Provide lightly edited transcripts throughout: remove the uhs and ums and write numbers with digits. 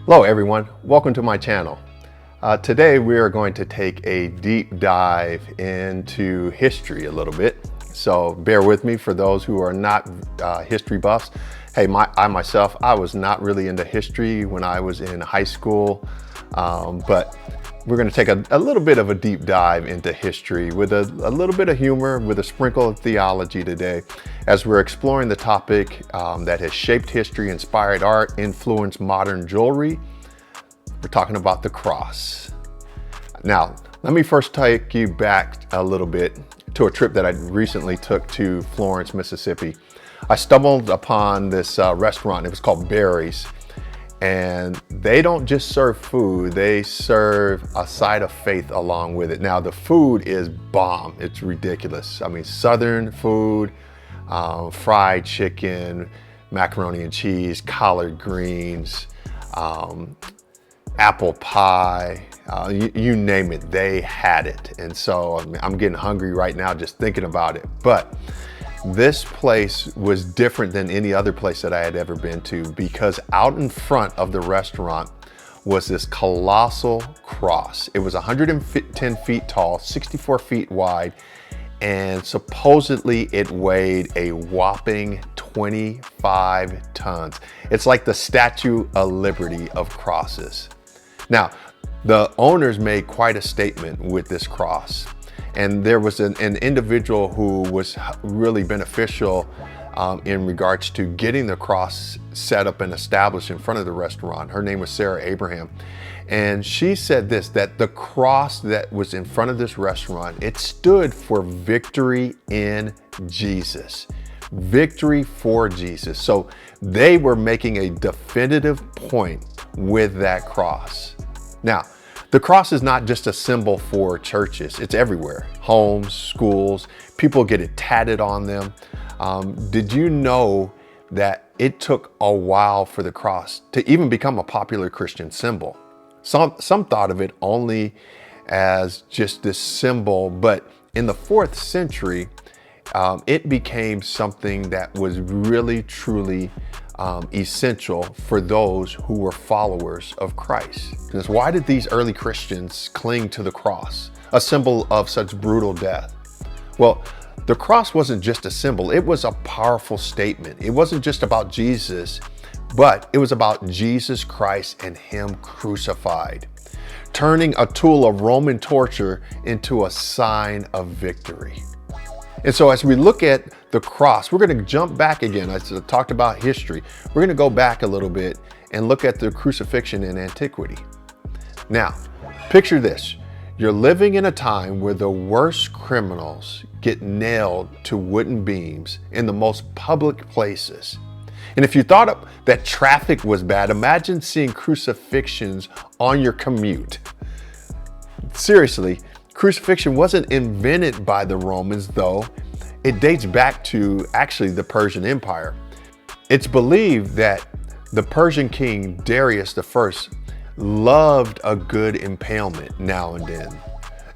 Hello everyone, welcome to my channel. Today we are going to take a deep dive into history a little bit. So bear with me for those who are not history buffs. Hey, I myself was not really into history when I was in high school, but we're going to take a little bit of a deep dive into history with a little bit of humor, with a sprinkle of theology today, as we're exploring the topic that has shaped history, inspired art, influenced modern jewelry. We're talking about the cross. Now, let me first take you back a little bit to a trip that I recently took to Florence, Mississippi. I stumbled upon this restaurant. It was called Barry's. And they don't just serve food, they serve a side of faith along with it. Now the food is bomb, it's ridiculous. I mean, Southern food, fried chicken, macaroni and cheese, collard greens, apple pie, you name it, they had it. And so I'm getting hungry right now just thinking about it. But this place was different than any other place that I had ever been to, because out in front of the restaurant was this colossal cross. It was 110 feet tall, 64 feet wide, and supposedly it weighed a whopping 25 tons. It's like the Statue of Liberty of crosses. Now, the owners made quite a statement with this cross. And there was an individual who was really beneficial in regards to getting the cross set up and established in front of the restaurant. Her name was Sarah Abraham. And she said this, that the cross that was in front of this restaurant, it stood for victory in Jesus. Victory for Jesus. So they were making a definitive point with that cross. Now, the cross is not just a symbol for churches, it's everywhere. Homes, schools, people get it tatted on them. Did you know that it took a while for the cross to even become a popular Christian symbol? Some thought of it only as just this symbol, but in the 4th century, it became something that was really, truly essential for those who were followers of Christ. Because why did these early Christians cling to the cross, a symbol of such brutal death? Well, the cross wasn't just a symbol, it was a powerful statement. It wasn't just about Jesus, but it was about Jesus Christ and Him crucified, turning a tool of Roman torture into a sign of victory. And so as we look at the cross, we're going to jump back again. I talked about history. We're going to go back a little bit and look at the crucifixion in antiquity. Now, picture this. You're living in a time where the worst criminals get nailed to wooden beams in the most public places. And if you thought that traffic was bad, imagine seeing crucifixions on your commute. Seriously. Crucifixion wasn't invented by the Romans, though. It dates back to actually the Persian Empire. It's believed that the Persian king Darius I loved a good impalement now and then.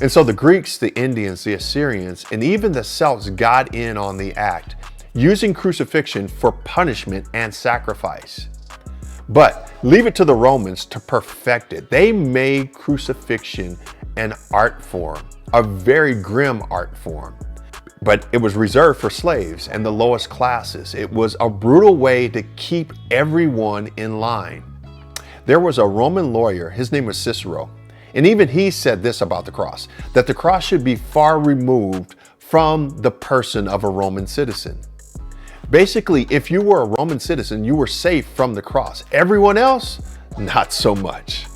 And so the Greeks, the Indians, the Assyrians, and even the Celts got in on the act, using crucifixion for punishment and sacrifice. But leave it to the Romans to perfect it. They made crucifixion an art form, a very grim art form. But it was reserved for slaves and the lowest classes. It was a brutal way to keep everyone in line. There was a Roman lawyer, his name was Cicero, and even he said this about the cross, that the cross should be far removed from the person of a Roman citizen. Basically, if you were a Roman citizen, you were safe from the cross. Everyone else, not so much.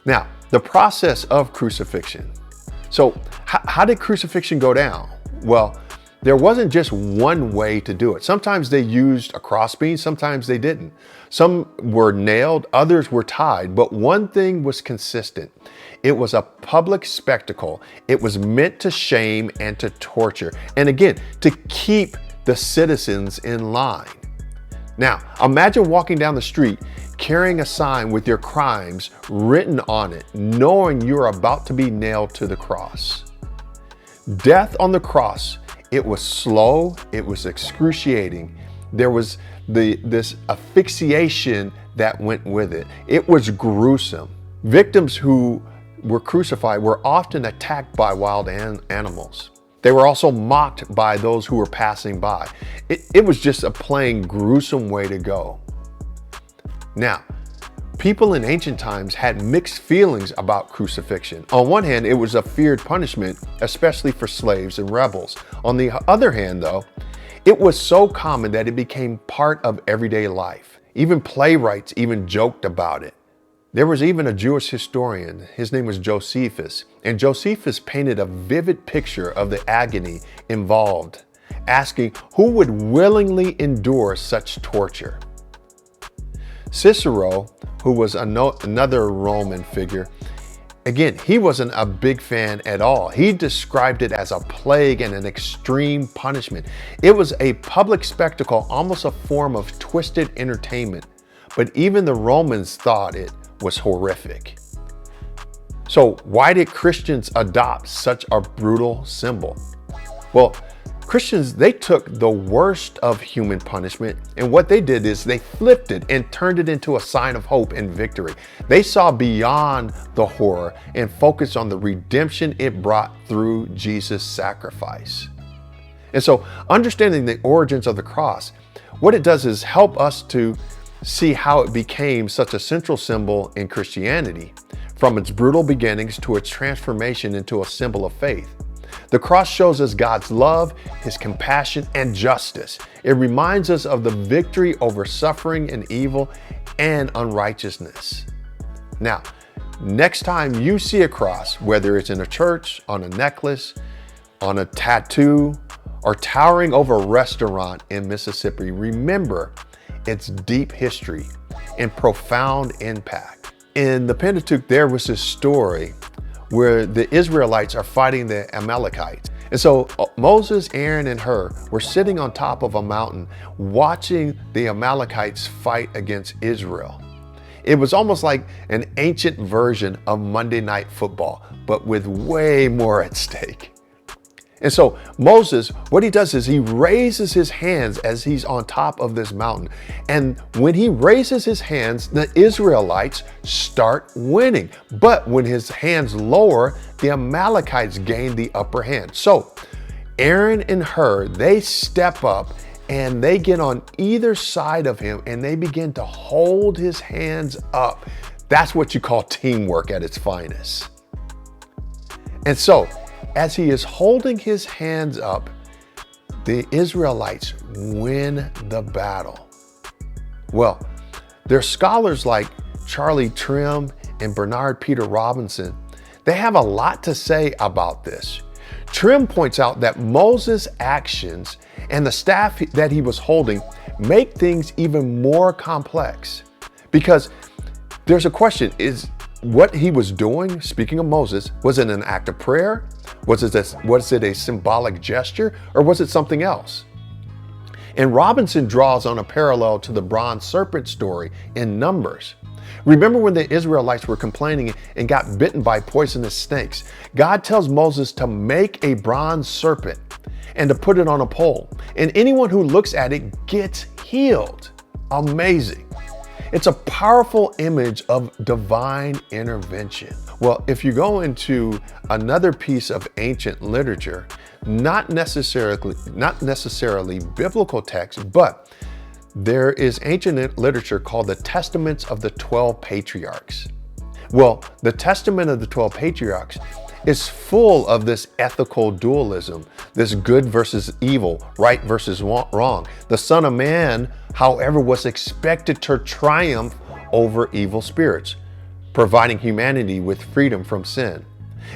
Now, the process of crucifixion. So how did crucifixion go down? Well, there wasn't just one way to do it. Sometimes they used a crossbeam, sometimes they didn't. Some were nailed, others were tied, but one thing was consistent. It was a public spectacle. It was meant to shame and to torture. And again, to keep the citizens in line. Now, imagine walking down the street carrying a sign with your crimes written on it, knowing you're about to be nailed to the cross. Death on the cross, it was slow, it was excruciating, There was this asphyxiation that went with it. It was gruesome. Victims who were crucified were often attacked by wild animals. They were also mocked by those who were passing by. It was just a plain gruesome way to go. Now, people in ancient times had mixed feelings about crucifixion. On one hand, it was a feared punishment, especially for slaves and rebels. On the other hand, though, it was so common that it became part of everyday life. Even playwrights even joked about it. There was even a Jewish historian, his name was Josephus, and Josephus painted a vivid picture of the agony involved, asking who would willingly endure such torture. Cicero, who was another Roman figure, again, he wasn't a big fan at all. He described it as a plague and an extreme punishment. It was a public spectacle, almost a form of twisted entertainment, but even the Romans thought it was horrific. So why did Christians adopt such a brutal symbol? Well, Christians, they took the worst of human punishment, and what they did is they flipped it and turned it into a sign of hope and victory. They saw beyond the horror and focused on the redemption it brought through Jesus' sacrifice. And so understanding the origins of the cross, what it does is help us to see how it became such a central symbol in Christianity, from its brutal beginnings to its transformation into a symbol of faith. The cross shows us God's love, His compassion, and justice. It reminds us of the victory over suffering and evil and unrighteousness. Now, next time you see a cross, whether it's in a church, on a necklace, on a tattoo, or towering over a restaurant in Mississippi, remember its deep history and profound impact. In the Pentateuch, there was this story where the Israelites are fighting the Amalekites. And so Moses, Aaron, and Hur were sitting on top of a mountain watching the Amalekites fight against Israel. It was almost like an ancient version of Monday Night Football, but with way more at stake. And so Moses, what he does is he raises his hands as he's on top of this mountain. And when he raises his hands, the Israelites start winning. But when his hands lower, the Amalekites gain the upper hand. So Aaron and Hur, they step up and they get on either side of him and they begin to hold his hands up. That's what you call teamwork at its finest. And so, as he is holding his hands up, the Israelites win the battle. Well, there's scholars like Charlie Trim and Bernard Peter Robinson. They have a lot to say about this. Trim points out that Moses' actions and the staff that he was holding make things even more complex, because there's a question: is what he was doing, speaking of Moses, was it an act of prayer? Was it a symbolic gesture, or was it something else? And Robinson draws on a parallel to the bronze serpent story in Numbers. Remember when the Israelites were complaining and got bitten by poisonous snakes? God tells Moses to make a bronze serpent and to put it on a pole, and anyone who looks at it gets healed. Amazing. It's a powerful image of divine intervention. Well, if you go into another piece of ancient literature, not necessarily biblical text, but there is ancient literature called the Testaments of the 12 Patriarchs. Well, the Testament of the 12 Patriarchs is full of this ethical dualism, this good versus evil, right versus wrong. The Son of Man, however, was expected to triumph over evil spirits, providing humanity with freedom from sin.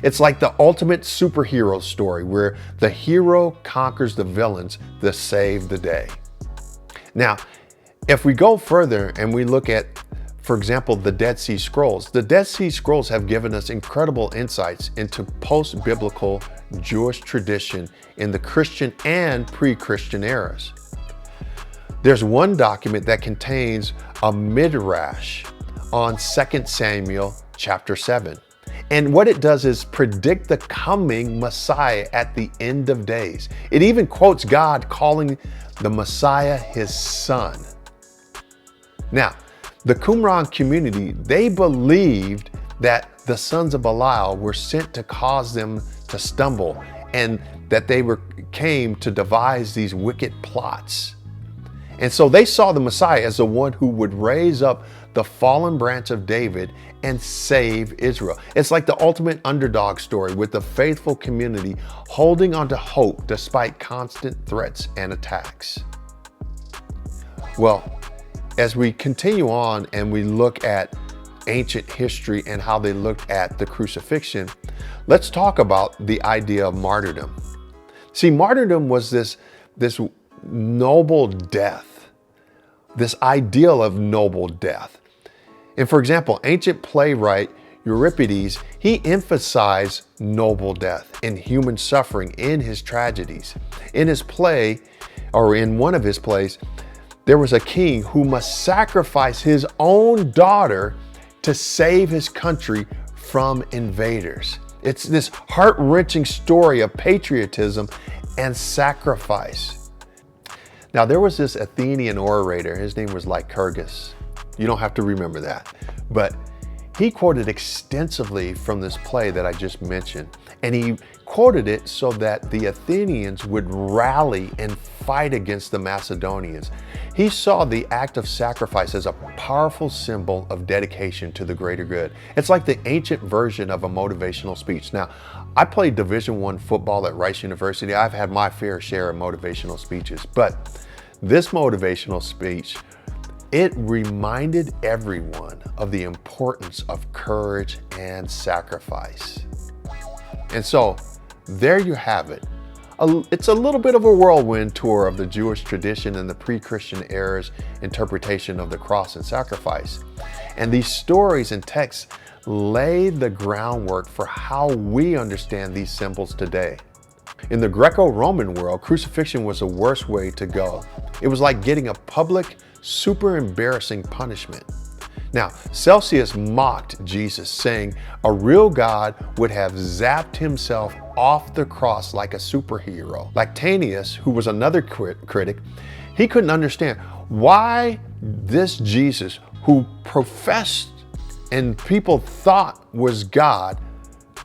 It's like the ultimate superhero story where the hero conquers the villains to save the day. Now, if we go further and we look at, for example, the Dead Sea Scrolls, the Dead Sea Scrolls have given us incredible insights into post-biblical Jewish tradition in the Christian and pre-Christian eras. There's one document that contains a midrash on 2 Samuel chapter 7. And what it does is predict the coming Messiah at the end of days. It even quotes God calling the Messiah his son. Now, the Qumran community, they believed that the sons of Belial were sent to cause them to stumble, and that they came to devise these wicked plots. And so they saw the Messiah as the one who would raise up the fallen branch of David and save Israel. It's like the ultimate underdog story, with the faithful community holding on to hope despite constant threats and attacks. Well, as we continue on and we look at ancient history and how they looked at the crucifixion, let's talk about the idea of martyrdom. See, martyrdom was this noble death, this ideal of noble death. And for example, ancient playwright Euripides, he emphasized noble death and human suffering in his tragedies. In his play, or in one of his plays, there was a king who must sacrifice his own daughter to save his country from invaders. It's this heart-wrenching story of patriotism and sacrifice. Now, there was this Athenian orator, his name was Lycurgus. You don't have to remember that, but he quoted extensively from this play that I just mentioned, and he quoted it so that the Athenians would rally and fight against the Macedonians. He saw the act of sacrifice as a powerful symbol of dedication to the greater good. It's like the ancient version of a motivational speech. Now, I played Division I football at Rice University. I've had my fair share of motivational speeches, but this motivational speech, it reminded everyone of the importance of courage and sacrifice. And so there you have it. It's a little bit of a whirlwind tour of the Jewish tradition and the pre-Christian era's interpretation of the cross and sacrifice. And these stories and texts lay the groundwork for how we understand these symbols today. In the Greco-Roman world, crucifixion was the worst way to go. It was like getting a public, super embarrassing punishment. Now, Celsius mocked Jesus, saying a real God would have zapped himself off the cross like a superhero. Lactantius, who was another critic, he couldn't understand why this Jesus, who professed and people thought was God,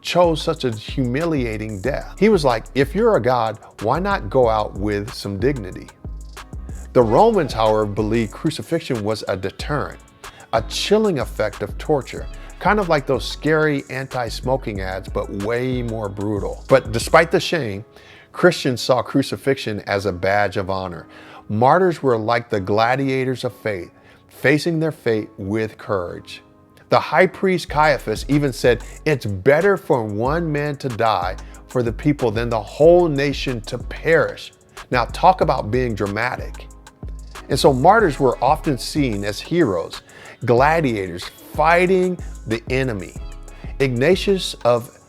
chose such a humiliating death. He was like, if you're a God, why not go out with some dignity? The Romans, however, believed crucifixion was a deterrent, a chilling effect of torture, kind of like those scary anti-smoking ads, but way more brutal. But despite the shame, Christians saw crucifixion as a badge of honor. Martyrs were like the gladiators of faith, facing their fate with courage. The high priest Caiaphas even said, it's better for one man to die for the people than the whole nation to perish. Now talk about being dramatic. And so martyrs were often seen as heroes, gladiators fighting the enemy. Ignatius of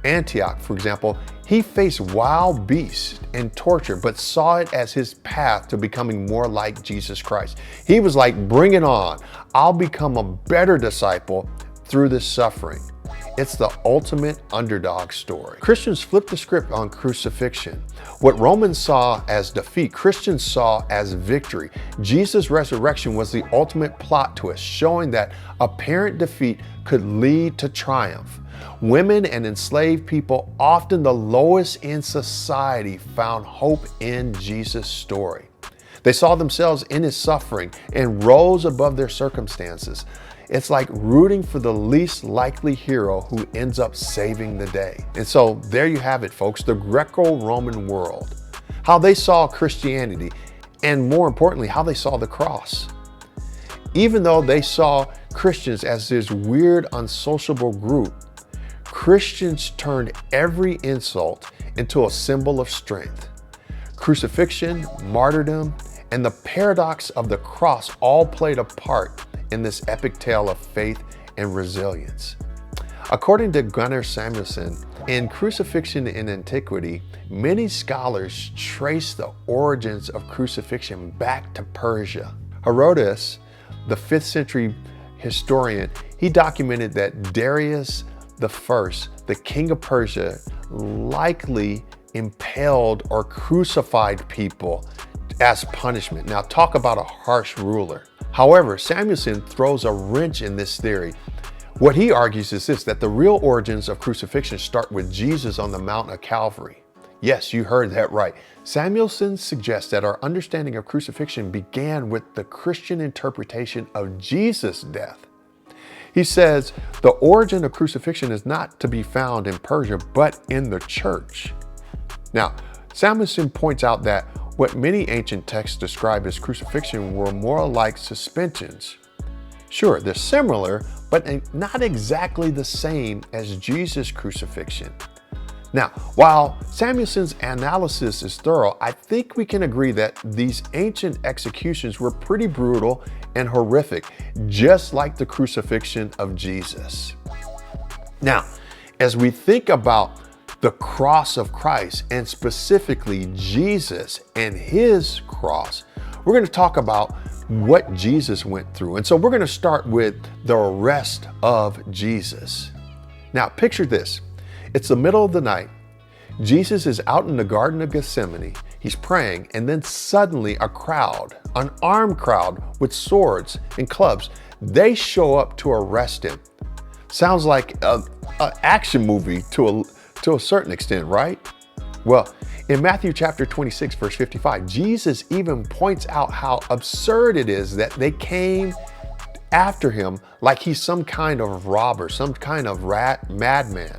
Antioch, for example, he faced wild beasts and torture, but saw it as his path to becoming more like Jesus Christ. He was like, bring it on. I'll become a better disciple through this suffering. It's the ultimate underdog story. Christians flipped the script on crucifixion. What Romans saw as defeat, Christians saw as victory. Jesus' resurrection was the ultimate plot twist, showing that apparent defeat could lead to triumph. Women and enslaved people, often the lowest in society, found hope in Jesus' story. They saw themselves in his suffering and rose above their circumstances. It's like rooting for the least likely hero who ends up saving the day. And so there you have it, folks, the Greco-Roman world, how they saw Christianity, and more importantly, how they saw the cross. Even though they saw Christians as this weird, unsociable group, Christians turned every insult into a symbol of strength. Crucifixion, martyrdom, and the paradox of the cross all played a part in this epic tale of faith and resilience. According to Gunnar Samuelson, in Crucifixion in Antiquity, many scholars trace the origins of crucifixion back to Persia. Herodotus, the 5th century historian, he documented that Darius the king of Persia, likely impaled or crucified people as punishment. Now, talk about a harsh ruler. However, Samuelson throws a wrench in this theory. What he argues is this, that the real origins of crucifixion start with Jesus on the Mount of Calvary. Yes, you heard that right. Samuelson suggests that our understanding of crucifixion began with the Christian interpretation of Jesus' death. He says the origin of crucifixion is not to be found in Persia, but in the church. Now, Samuelson points out that what many ancient texts describe as crucifixion were more like suspensions. Sure, they're similar, but not exactly the same as Jesus' crucifixion. Now, while Samuelson's analysis is thorough, I think we can agree that these ancient executions were pretty brutal and horrific, just like the crucifixion of Jesus. Now, as we think about the cross of Christ, and specifically Jesus and his cross, we're going to talk about what Jesus went through. And so we're going to start with the arrest of Jesus. Now, picture this. It's the middle of the night. Jesus is out in the Garden of Gethsemane. He's praying, and then suddenly a crowd, an armed crowd with swords and clubs, they show up to arrest him. Sounds like an action movie to a certain extent, right? Well, in Matthew chapter 26, verse 55, Jesus even points out how absurd it is that they came after him like he's some kind of robber, some kind of madman.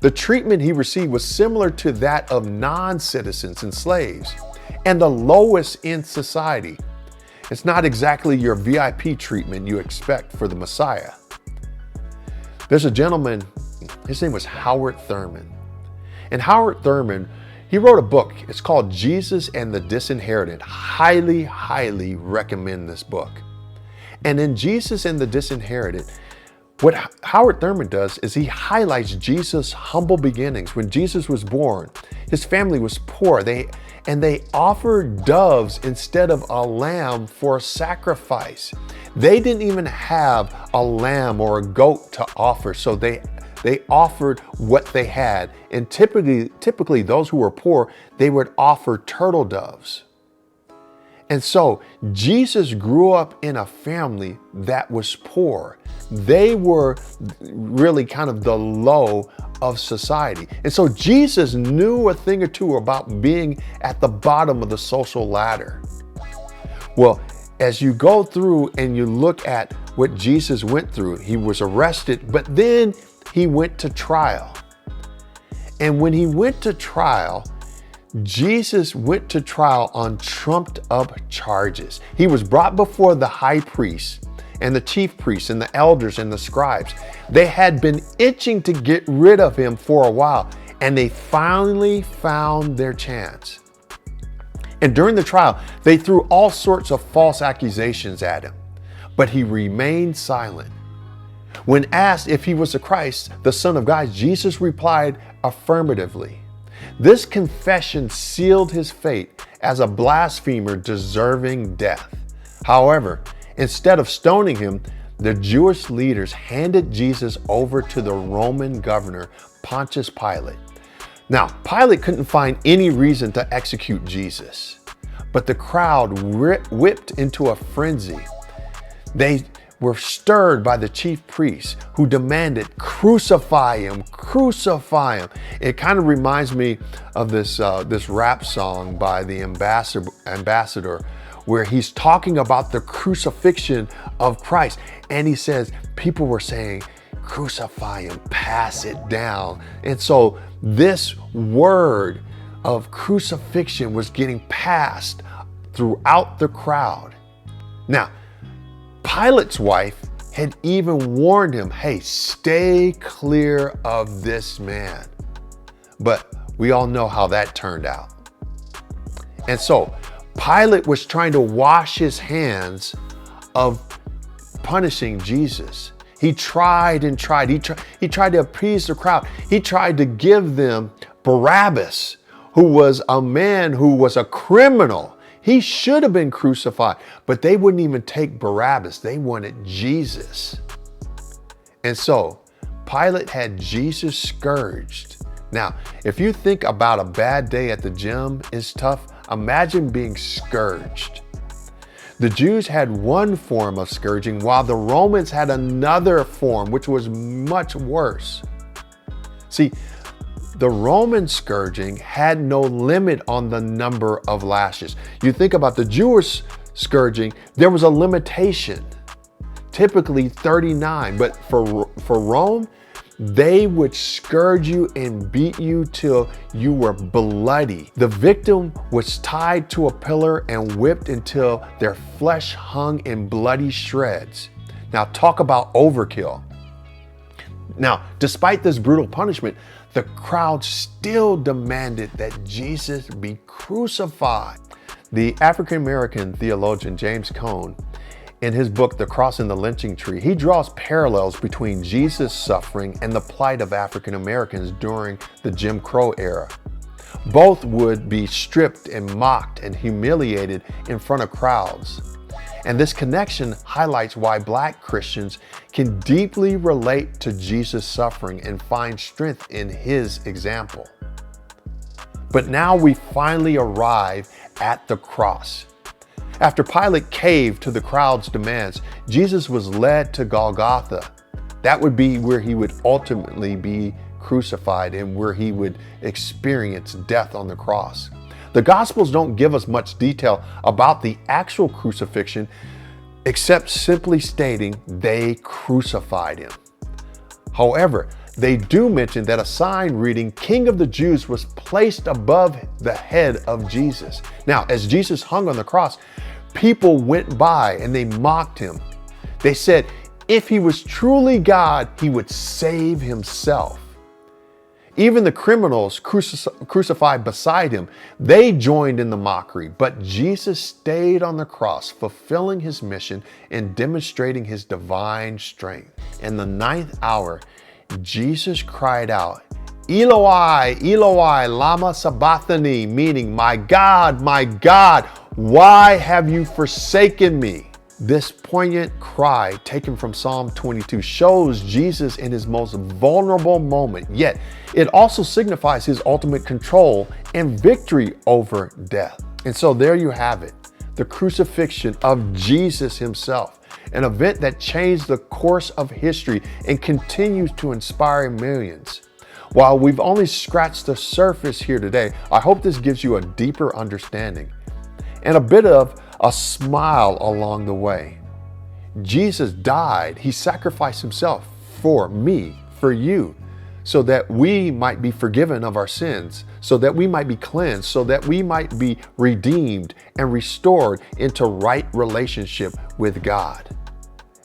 The treatment he received was similar to that of non-citizens and slaves, and the lowest in society. It's not exactly your VIP treatment you expect for the Messiah. There's a gentleman, his name was Howard Thurman. And Howard Thurman, he wrote a book. It's called Jesus and the Disinherited. Highly, highly recommend this book. And in Jesus and the Disinherited, what Howard Thurman does is he highlights Jesus' humble beginnings. When Jesus was born, his family was poor. They offered doves instead of a lamb for sacrifice. They didn't even have a lamb or a goat to offer, so they offered what they had. And typically those who were poor, they would offer turtle doves. And so Jesus grew up in a family that was poor. They were really kind of the low of society. And so Jesus knew a thing or two about being at the bottom of the social ladder. Well, as you go through and you look at what Jesus went through, he was arrested, but then he went to trial. And when he went to trial, Jesus went to trial on trumped up charges. He was brought before the high priest and the chief priests and the elders and the scribes. They had been itching to get rid of him for a while, and they finally found their chance. And during the trial, they threw all sorts of false accusations at him, but he remained silent. When asked if he was the Christ, the Son of God, Jesus replied affirmatively. This confession sealed his fate as a blasphemer deserving death. However, instead of stoning him, the Jewish leaders handed Jesus over to the Roman governor, Pontius Pilate. Now, Pilate couldn't find any reason to execute Jesus, but the crowd whipped into a frenzy. They were stirred by the chief priests who demanded, crucify him, crucify him. It kind of reminds me of this rap song by the ambassador, where he's talking about the crucifixion of Christ. And he says, people were saying, crucify him, pass it down. And so this word of crucifixion was getting passed throughout the crowd. Now, Pilate's wife had even warned him, hey, stay clear of this man. But we all know how that turned out. And so Pilate was trying to wash his hands of punishing Jesus. He tried and tried. He tried to appease the crowd. He tried to give them Barabbas, who was a man who was a criminal. He should have been crucified, but they wouldn't even take Barabbas. They wanted Jesus. And so Pilate had Jesus scourged. Now, if you think about a bad day at the gym is tough, imagine being scourged. The Jews had one form of scourging while the Romans had another form, which was much worse. See, the Roman scourging had no limit on the number of lashes. You think about the Jewish scourging, there was a limitation, typically 39, but for Rome, they would scourge you and beat you till you were bloody. The victim was tied to a pillar and whipped until their flesh hung in bloody shreds. Now talk about overkill. Now, despite this brutal punishment, the crowd still demanded that Jesus be crucified. The African-American theologian James Cone, in his book, The Cross and the Lynching Tree, he draws parallels between Jesus' suffering and the plight of African Americans during the Jim Crow era. Both would be stripped and mocked and humiliated in front of crowds. And this connection highlights why Black Christians can deeply relate to Jesus' suffering and find strength in his example. But now we finally arrive at the cross. After Pilate caved to the crowd's demands, Jesus was led to Golgotha. That would be where he would ultimately be crucified and where he would experience death on the cross. The Gospels don't give us much detail about the actual crucifixion, except simply stating they crucified him. However, they do mention that a sign reading King of the Jews was placed above the head of Jesus. Now, as Jesus hung on the cross, people went by and they mocked him. They said, if he was truly God, he would save himself. Even the criminals crucified beside him, they joined in the mockery, but Jesus stayed on the cross, fulfilling his mission and demonstrating his divine strength. In the 9th hour, Jesus cried out, Eloi, Eloi, lama sabachthani, meaning, my God, why have you forsaken me? This poignant cry, taken from Psalm 22, shows Jesus in his most vulnerable moment, yet it also signifies his ultimate control and victory over death. And so there you have it, the crucifixion of Jesus himself, an event that changed the course of history and continues to inspire millions. While we've only scratched the surface here today, I hope this gives you a deeper understanding and a bit of a smile along the way. Jesus died. He sacrificed himself for me, for you, so that we might be forgiven of our sins, so that we might be cleansed, so that we might be redeemed and restored into right relationship with God.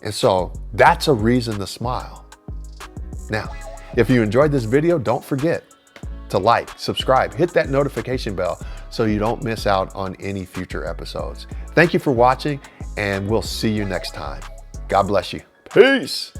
And so that's a reason to smile. Now, if you enjoyed this video, don't forget to like, subscribe, hit that notification bell so you don't miss out on any future episodes. Thank you for watching, and we'll see you next time. God bless you. Peace.